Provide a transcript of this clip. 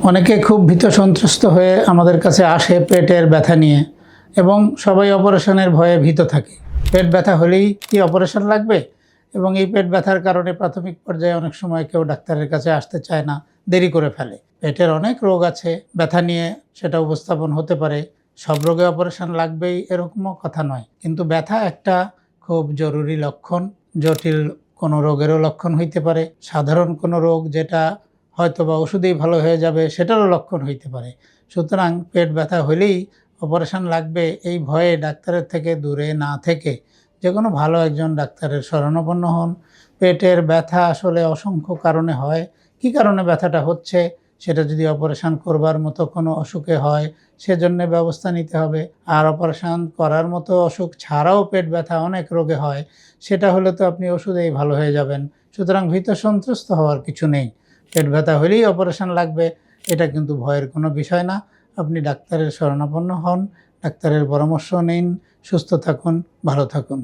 অনেকে খুব ভীত সন্ত্রস্ত হয়ে আমাদের কাছে আসে পেটের ব্যথা নিয়ে এবং সবাই অপারেশনের ভয়ে ভীত থাকে। পেট ব্যথা হলেই কি অপারেশন লাগবে? এবং এই পেট ব্যথার কারণে প্রাথমিক পর্যায়ে অনেক সময় কেউ ডাক্তারের কাছে আসতে চায় না, দেরি করে ফেলে। পেটের অনেক রোগ আছে, ব্যথা নিয়ে সেটা উপস্থাপন হতে পারে। সব রোগে অপারেশন লাগবেই এরকমও কথা নয়, কিন্তু ব্যথা একটা খুব জরুরি লক্ষণ। জটিল কোনো রোগেরও লক্ষণ হইতে পারে, সাধারণ কোনো রোগ যেটা হয়তো বা ওষুধেই ভালো হয়ে যাবে সেটারও লক্ষণ হইতে পারে। সুতরাং পেট ব্যথা হলেই অপারেশন লাগবে এই ভয়ে ডাক্তারের থেকে দূরে না থেকে যে কোনো ভালো একজন ডাক্তারের শরণাপন্ন হন। পেটের ব্যথা আসলে অসংখ্য কারণে হয়। কী কারণে ব্যথাটা হচ্ছে সেটা যদি অপারেশন করবার মতো কোনো অসুখে হয় সেজন্য ব্যবস্থা নিতে হবে। আর অপারেশন করার মতো অসুখ ছাড়াও পেট ব্যথা অনেক রোগে হয়, সেটা হলে তো আপনি ওষুধেই ভালো হয়ে যাবেন। সুতরাং ভীত সন্ত্রস্ত হওয়ার কিছু নেই। পেট ব্যথা হলেই অপারেশন লাগবে এটা কিন্তু ভয়ের কোনো বিষয় না। আপনি ডাক্তারের শরণাপন্ন হন, ডাক্তারের পরামর্শ নিন, সুস্থ থাকুন, ভালো থাকুন।